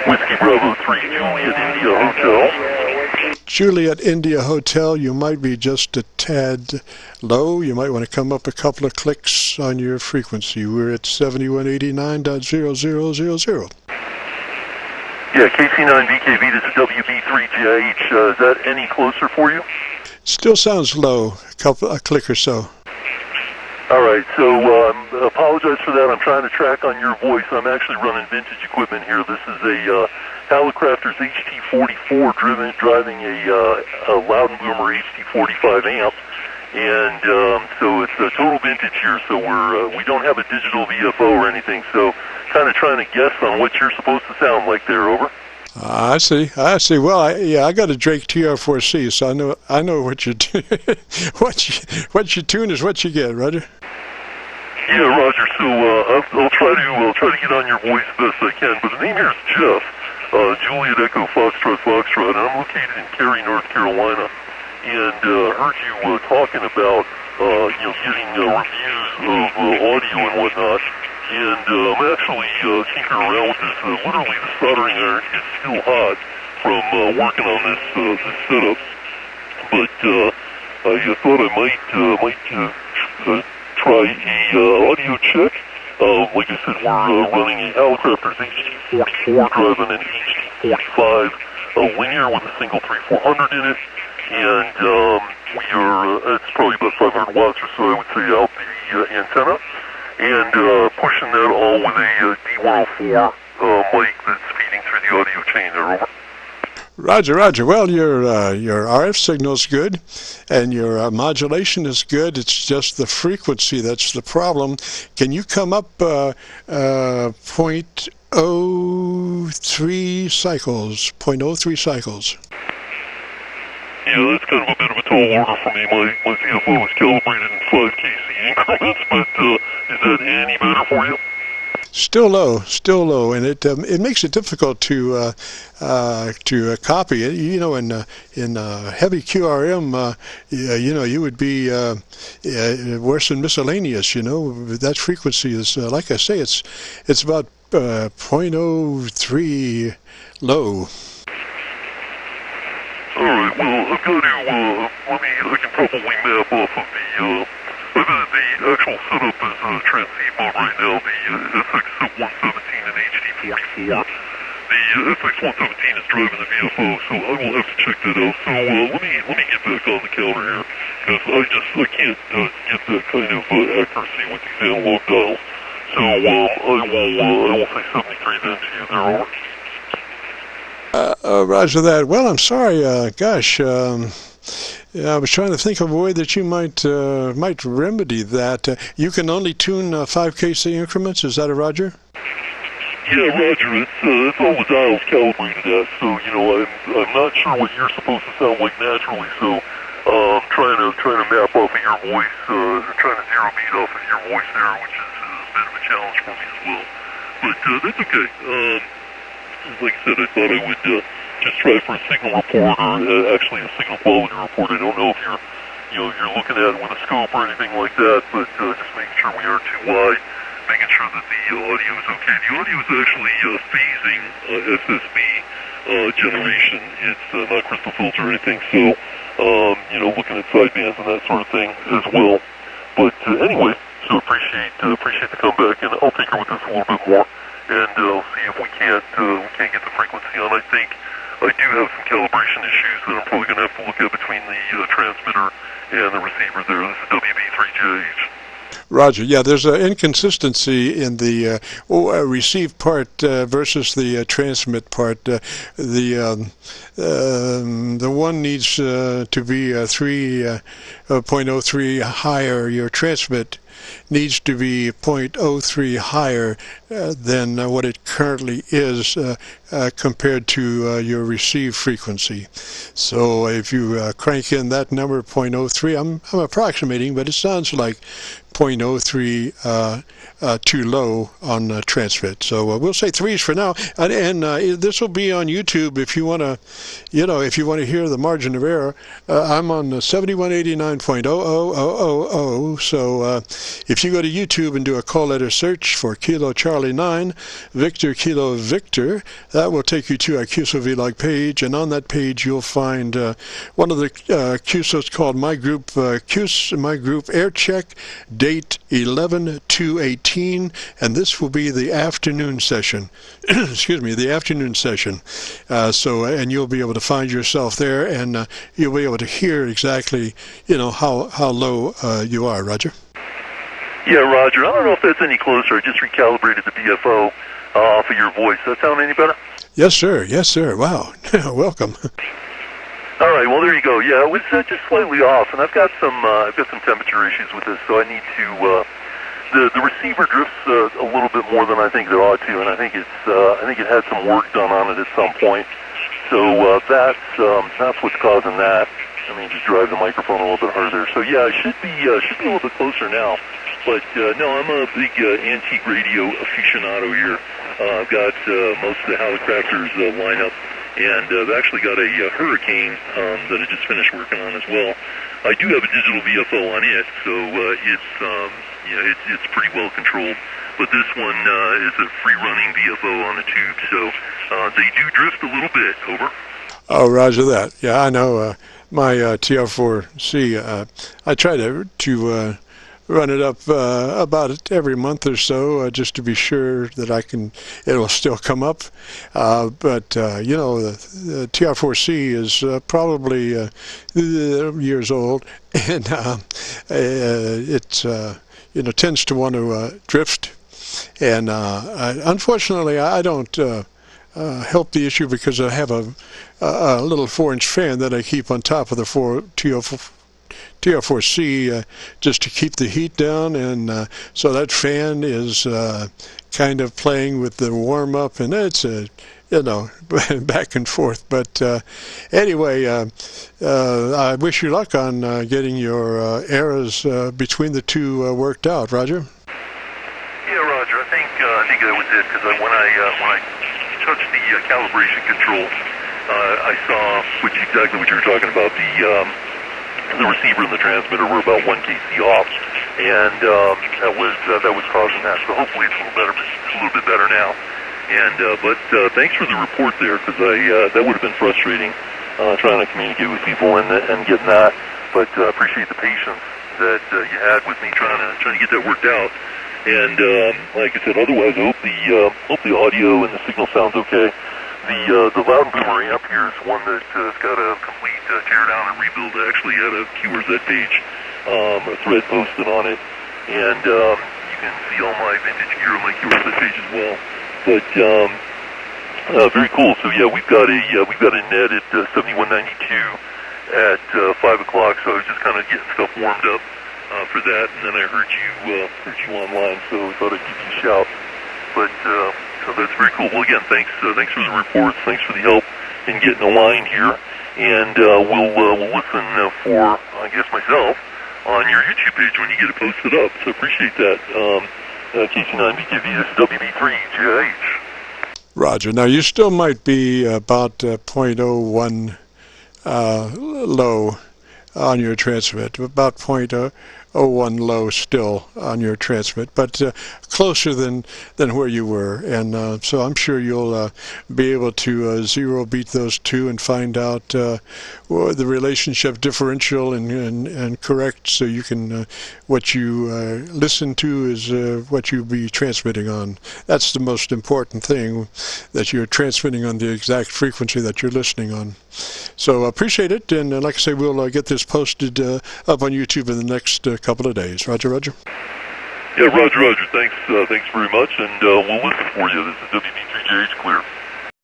Whiskey Bravo 3, Juliet India Hotel. Juliet India Hotel, you might be just a tad low. You might want to come up a couple of clicks on your frequency. We're at 7189.0000. Yeah, KC9VKV, this is WB3JH. Is that any closer for you? Still sounds low, a click or so. All right, so apologize for that. I'm trying to track on your voice. I'm actually running vintage equipment here. This is a Hallicrafters HT44 driving a Loud & Boomer HT45 amp, and so it's a total vintage here. So we don't have a digital VFO or anything. So kind of trying to guess on what you're supposed to sound like there. Over. I see. Well, I got a Drake TR4C, so I know what you do. what you tune is what you get, Roger. Yeah, Roger. So I'll try to get on your voice the best I can. But the name here is Jeff, Juliet Echo Foxtrot, and I'm located in Cary, North Carolina. And heard you talking about getting reviews of audio and whatnot. And I'm actually tinkering around with this. Literally, the soldering iron is still hot from working on this setup. But I thought I might try a audio check. Like I said, we're running a Hallicrafters HT44 driving an HT45 linear with a single 3400 in it, and we are it's probably about 500 watts or so, I would say, out the antenna, and pushing that all with a D104 mic that's feeding through the audio chain there. Over. Roger. Well, your RF signal's good, and your modulation is good. It's just the frequency that's the problem. Can you come up 0.03 cycles? 0.03 cycles. Yeah, that's kind of a bit of a tall order for me. My VFO is calibrated in 5 KC increments, but is that any better for you? Still low, and it makes it difficult to copy it. You know, in heavy QRM, you would be worse than miscellaneous. You know, that frequency is like I say, it's about 0.03 low. All right. Well, I've got to I can probably map off of the actual setup is transceive mode right now, the FX117 and HD44. The FX117 is driving the VFO, so I will have to check that out. So let me get back on the counter here, because I can't get that kind of accuracy with these analog dials. So I will say 73 then to you there, over. Roger that. Well, I'm sorry, gosh. I was trying to think of a way that you might remedy that. You can only tune 5 KC increments. Is that a Roger? Yeah, Roger. It's all the dials calibrated at. So I'm not sure what you're supposed to sound like naturally. So trying to map off of your voice, trying to zero beat off of your voice there, which is a bit of a challenge for me as well. But that's okay. Like I said, I thought I would just try for a signal report, or actually a signal quality report. I don't know if you're looking at it with a scope or anything like that, but just making sure we aren't too wide, making sure that the audio is okay. The audio is actually phasing SSB generation. It's not crystal filter or anything, so looking at sidebands and that sort of thing as well. But anyway, so appreciate the comeback, and I'll tinker with this a little bit more, and see if we can't get the frequency on. I think I do have some calibration issues that I'm probably going to have to look at between the transmitter and the receiver there. This is WB3JH. Roger. Yeah, there's an inconsistency in the receive part versus the transmit part. The one needs to be 3.03 higher. Your transmit needs to be 0.03 higher than what it currently is compared to your receive frequency. So if you crank in that number 0.03, I'm approximating, but it sounds like 0.03 too low on transmit. So we'll say 3s for now, and this will be on YouTube if you want to, if you want to hear the margin of error. I'm on 7189.00000. So if you go to YouTube and do a call letter search for Kilo Charlie 9 Victor Kilo Victor, that will take you to our Qso-Vlog page, and on that page you'll find one of the QSOs called My Group My Group Air Check, date 11/2/18, and this will be the afternoon session. Excuse me, the afternoon session. And you'll be able to find yourself there, and you'll be able to hear exactly, how low you are. Roger. Yeah, Roger. I don't know if that's any closer. I just recalibrated the BFO off of your voice. Does that sound any better? Yes, sir. Yes, sir. Wow. Welcome. All right. Well, there you go. Yeah, it was just slightly off, and I've got some temperature issues with this, so I need to. The receiver drifts a little bit more than I think it ought to, and I think it had some work done on it at some point. So that's what's causing that. I mean, just drive the microphone a little bit harder. So yeah, it should be a little bit closer now. But no, I'm a big antique radio aficionado here. I've got most of the Hallicrafters lineup. And I've actually got a Hurricane that I just finished working on as well. I do have a digital VFO on it, so it's pretty well controlled. But this one is a free-running VFO on a tube, so they do drift a little bit. Over. Oh, roger that. Yeah, I know. My TR4C, I try to run it up about every month or so, just to be sure that it'll still come up. But the TR4C is probably years old, and it tends to want to drift. And unfortunately, I don't help the issue because I have a little 4-inch fan that I keep on top of the TR4C just to keep the heat down, and so that fan is kind of playing with the warm-up, and it's back and forth. But anyway, I wish you luck on getting your errors between the two worked out. Roger. Yeah, Roger. I think that was it, because when I touched the calibration control, I saw exactly what you were talking about. The receiver and the transmitter were about 1 kc off, and that was causing that. So hopefully it's a little bit better now. And but thanks for the report there, because that would have been frustrating trying to communicate with people and getting that. But appreciate the patience that you had with me trying to get that worked out. And like I said, otherwise I hope the audio and the signal sounds okay. The Loud Boomer amp here is one that's got a complete tear down and rebuild. I actually had a QRZ page, a thread posted on it, and you can see all my vintage gear on my QRZ page as well. But very cool. So yeah, we've got a net at 7192 at 5 o'clock. So I was just kind of getting stuff warmed up for that, and then I heard you online, so I thought I'd give you a shout. But so that's very cool. Well, again, thanks for the reports. Thanks for the help in getting a line here, and we'll listen for, I guess, myself on your YouTube page when you get it posted up. So appreciate that. KC9VKV, this is WB3JH. Roger. Now you still might be about 0.01 low on your transmit, about 0.01 low still on your transmit, but closer than where you were, and so I'm sure you'll be able to zero beat those two and find out the relationship differential and correct, so you can what you listen to is what you be transmitting on. That's the most important thing, that you're transmitting on the exact frequency that you're listening on. So appreciate it, and like I say, we'll get this posted up on YouTube in the next couple of days. Roger. Yeah, Roger. Thanks very much, and we'll listen for you. This is WB3JH Clear.